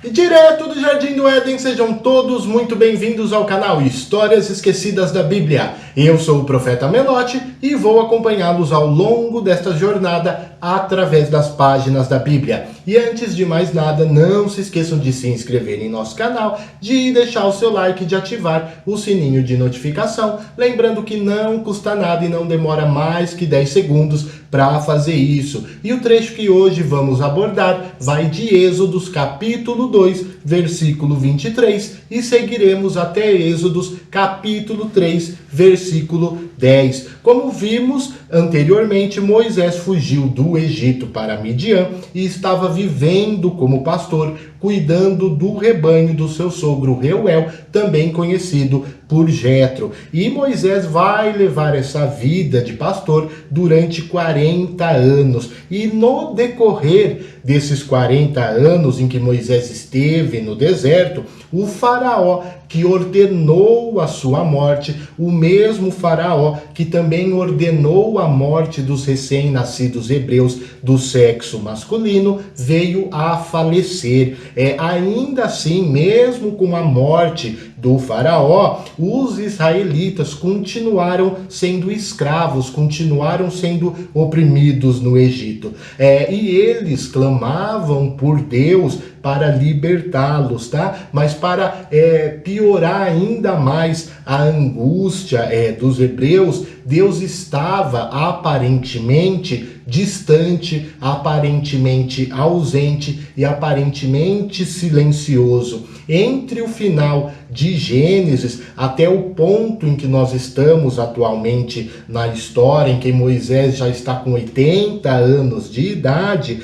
E direto do Jardim do Éden, sejam todos muito bem-vindos ao canal Histórias Esquecidas da Bíblia. Eu sou o Profeta Melotti e vou acompanhá-los ao longo desta jornada através das páginas da Bíblia. E antes de mais nada, não se esqueçam de se inscrever em nosso canal, de deixar o seu like e de ativar o sininho de notificação. Lembrando que não custa nada e não demora mais que 10 segundos para fazer isso. E o trecho que hoje vamos abordar vai de Êxodos capítulo 2, versículo 23, e seguiremos até Êxodos capítulo 3, versículo 10. Como vimos anteriormente, Moisés fugiu do Egito para Midian e estava vivendo como pastor, cuidando do rebanho do seu sogro Reuel, também conhecido por Jetro. E Moisés vai levar essa vida de pastor durante 40 anos. E no decorrer desses 40 anos em que Moisés esteve no deserto, o faraó que ordenou a sua morte, o mesmo faraó que também ordenou a morte dos recém-nascidos hebreus do sexo masculino, veio a falecer. Ainda assim, mesmo com a morte do faraó, os israelitas continuaram sendo escravos, continuaram sendo oprimidos no Egito. E eles clamavam por Deus para libertá-los, tá? Mas para piorar ainda mais a angústia dos hebreus, Deus estava aparentemente distante, aparentemente ausente e aparentemente silencioso. Entre o final de Gênesis até o ponto em que nós estamos atualmente na história, em que Moisés já está com 80 anos de idade,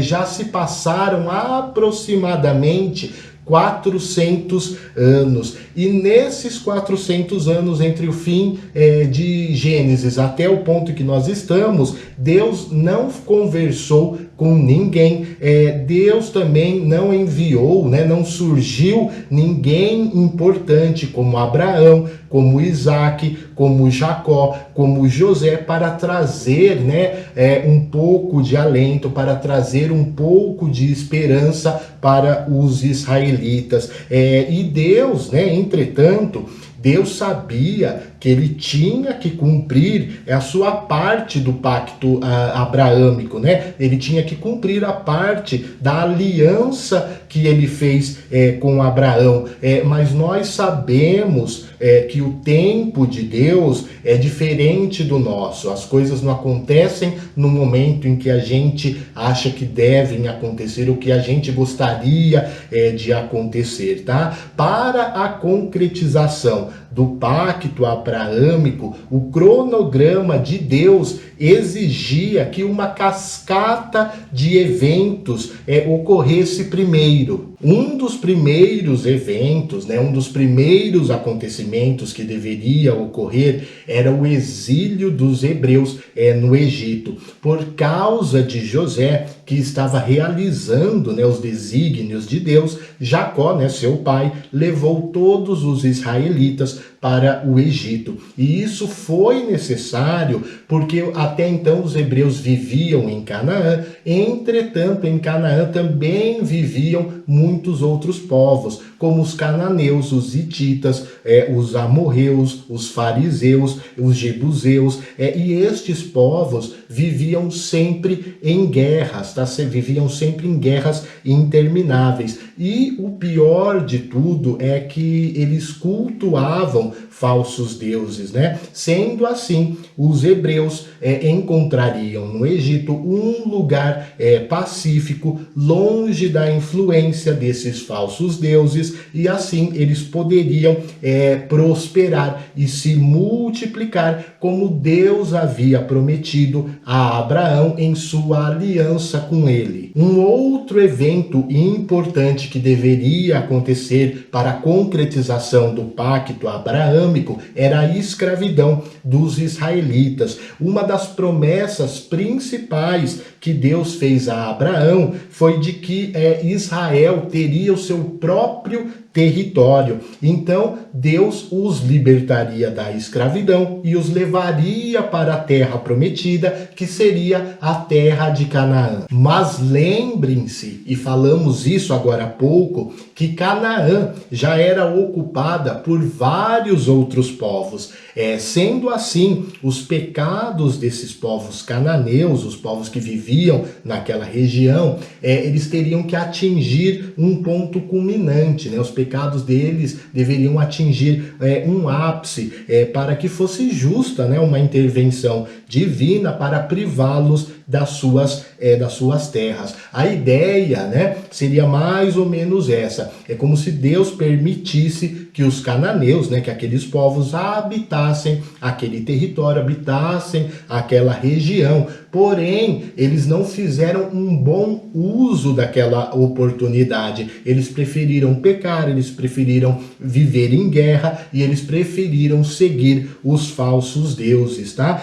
já se passaram aproximadamente 400 anos. E nesses 400 anos, entre o fim de Gênesis até o ponto que nós estamos, Deus não conversou com ninguém. Deus também não enviou, não surgiu ninguém importante como Abraão, como Isaac, como Jacó, como José, para trazer um pouco de alento, para trazer um pouco de esperança para os israelitas. E Deus, entretanto, Deus sabia que ele tinha que cumprir a sua parte do pacto abraâmico, Ele tinha que cumprir a parte da aliança que ele fez com Abraão. Mas nós sabemos que o tempo de Deus é diferente do nosso. As coisas não acontecem no momento em que a gente acha que devem acontecer, o que a gente gostaria de acontecer, tá? Para a concretização do pacto abraâmico, o cronograma de Deus exigia que uma cascata de eventos ocorresse primeiro. Um dos primeiros eventos, um dos primeiros acontecimentos que deveria ocorrer era o exílio dos hebreus no Egito. Por causa de José, que estava realizando os desígnios de Deus, Jacó, seu pai, levou todos os israelitas para o Egito. E isso foi necessário porque até então os hebreus viviam em Canaã. Entretanto, em Canaã também viviam muitos outros povos, como os cananeus, os hititas, os amorreus, os fariseus, os jebuseus, e estes povos viviam sempre em guerras, viviam sempre em guerras intermináveis. E o pior de tudo é que eles cultuavam falsos deuses, Sendo assim, os hebreus encontrariam no Egito um lugar pacífico, longe da influência desses falsos deuses, e assim eles poderiam prosperar e se multiplicar como Deus havia prometido a Abraão em sua aliança com ele. Um outro evento importante que deveria acontecer para a concretização do pacto abraâmico era a escravidão dos israelitas. Uma das promessas principais que Deus fez a Abraão foi de que Israel teria o seu próprio território. Então, Deus os libertaria da escravidão e os levaria para a terra prometida, que seria a terra de Canaã. Mas lembrem-se, e falamos isso agora há pouco, que Canaã já era ocupada por vários outros povos. Sendo assim, os pecados desses povos cananeus, os povos que viviam naquela região, eles teriam que atingir um ponto culminante, né? Os pecados deles deveriam atingir um ápice para que fosse justa, né, uma intervenção divina para privá-los das suas terras. A ideia, né, seria mais ou menos essa. É como se Deus permitisse que os cananeus, né, que aqueles povos habitassem aquele território, habitassem aquela região. Porém, eles não fizeram um bom uso daquela oportunidade. Eles preferiram pecar, eles preferiram viver em guerra e eles preferiram seguir os falsos deuses, tá?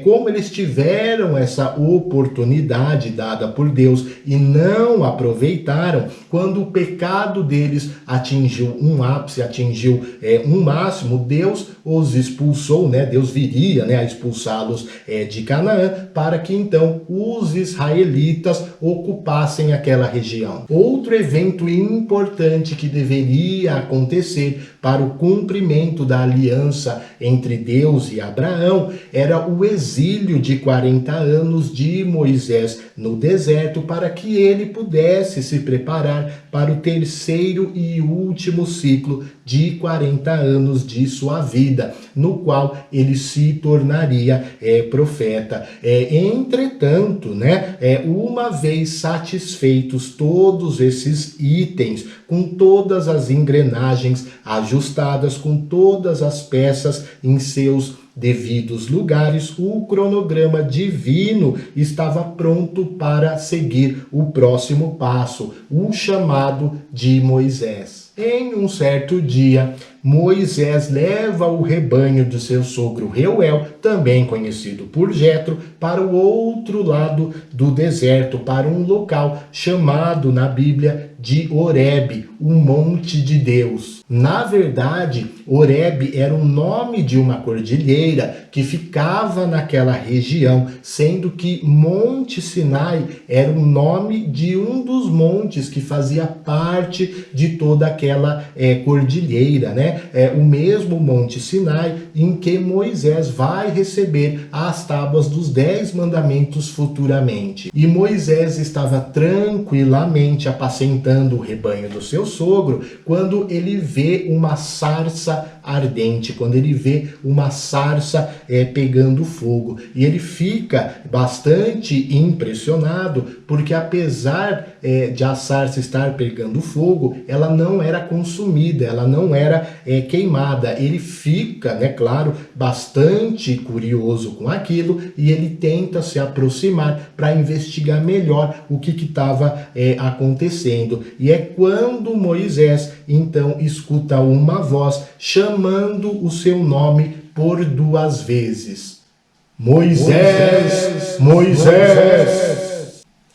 Como eles tiveram essa oportunidade dada por Deus e não aproveitaram, quando o pecado deles atingiu um ápice, atingiu um máximo, Deus os expulsou, né? Deus viria, né, a expulsá-los de Canaã, para que então os israelitas ocupassem aquela região. Outro evento importante que deveria acontecer para o cumprimento da aliança entre Deus e Abraão era o exílio de 40 anos de Moisés no deserto, para que ele pudesse se preparar para o terceiro e último ciclo de 40 anos de sua vida, no qual ele se tornaria profeta. Entretanto, né, uma vez satisfeitos todos esses itens, com todas as engrenagens ajustadas, com todas as peças em seus devidos lugares, o cronograma divino estava pronto para seguir o próximo passo, o chamado de Moisés. Em um certo dia, Moisés leva o rebanho de seu sogro Reuel, também conhecido por Jetro, para o outro lado do deserto, para um local chamado na Bíblia de Horebe, o monte de Deus. Na verdade, Horebe era o nome de uma cordilheira que ficava naquela região, sendo que Monte Sinai era o nome de um dos montes que fazia parte de toda aquela cordilheira, né? O mesmo Monte Sinai em que Moisés vai receber as tábuas dos 10 mandamentos futuramente. E Moisés estava tranquilamente apacentando o rebanho do seu sogro quando ele vê uma sarça ardente, quando ele vê uma sarça pegando fogo. E ele fica bastante impressionado, porque apesar de a sarça estar pegando fogo, ela não era consumida, ela não era queimada. Ele fica, né, claro, bastante curioso com aquilo e ele tenta se aproximar para investigar melhor o que estava acontecendo. E é quando Moisés então escuta uma voz chamando o seu nome por 2 vezes. Moisés, Moisés!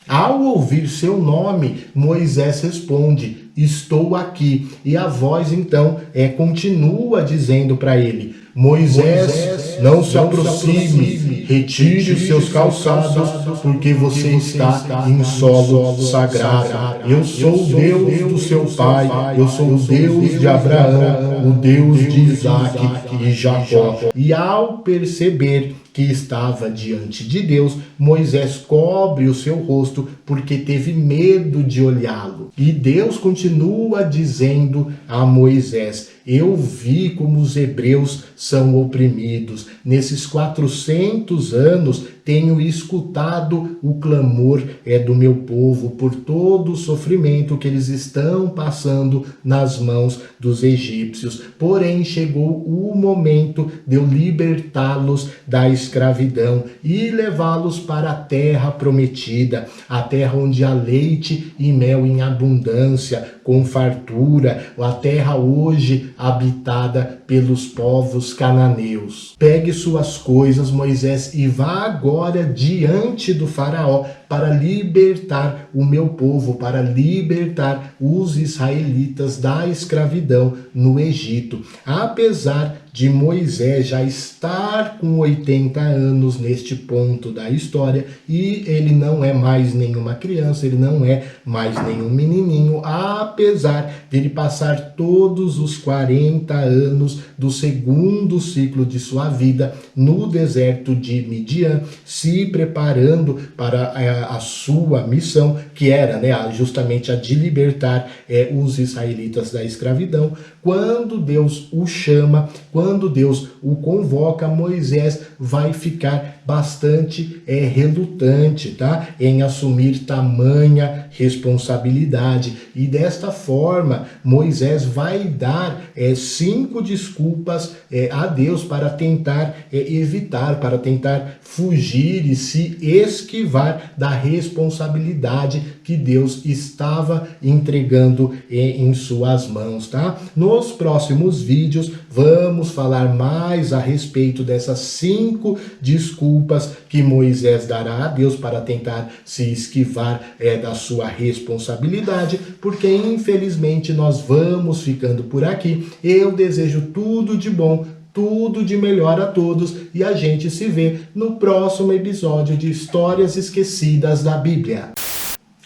Ao ouvir seu nome, Moisés responde: estou aqui. E a voz então continua dizendo para ele: Moisés, não se aproxime, retire os seus calçados, porque você está em solo sagrado. Eu sou o Deus do seu pai, eu sou o Deus de Abraão, o Deus de Isaac e Jacó. E ao perceber que estava diante de Deus, Moisés cobre o seu rosto porque teve medo de olhá-lo. E Deus continua dizendo a Moisés: eu vi como os hebreus são oprimidos. Nesses 400 anos tenho escutado o clamor do meu povo por todo o sofrimento que eles estão passando nas mãos dos egípcios. Porém, chegou o momento de eu libertá-los da escravidão e levá-los para a terra prometida, a terra onde há leite e mel em abundância, com fartura, a terra hoje habitada pelos povos cananeus. Pegue suas coisas, Moisés, e vá agora diante do faraó para libertar o meu povo, para libertar os israelitas da escravidão no Egito. Apesar de Moisés já estar com 80 anos neste ponto da história, e ele não é mais nenhuma criança, ele não é mais nenhum menininho, apesar de ele passar todos os 40 anos do segundo ciclo de sua vida no deserto de Midian, se preparando para a sua missão, que era, justamente a de libertar os israelitas da escravidão. Quando Deus o chama, quando Deus o convoca, Moisés vai ficar bastante relutante, tá? Em assumir tamanha responsabilidade. E desta forma, Moisés vai dar 5 desculpas a Deus para tentar evitar, para tentar fugir e se esquivar da responsabilidade que Deus estava entregando em suas mãos, tá? Nos próximos vídeos vamos falar mais a respeito dessas 5 desculpas que Moisés dará a Deus para tentar se esquivar da sua responsabilidade, porque infelizmente nós vamos ficando por aqui. Eu desejo tudo de bom, tudo de melhor a todos, e a gente se vê no próximo episódio de Histórias Esquecidas da Bíblia.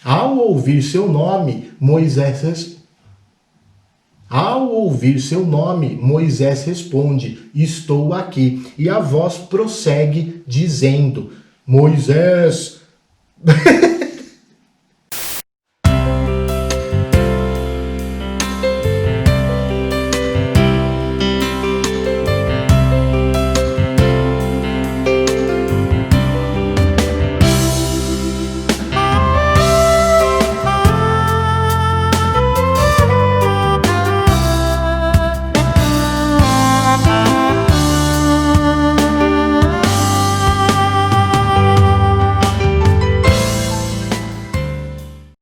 Ao ouvir seu nome, Moisés responde: estou aqui. E a voz prossegue dizendo: Moisés...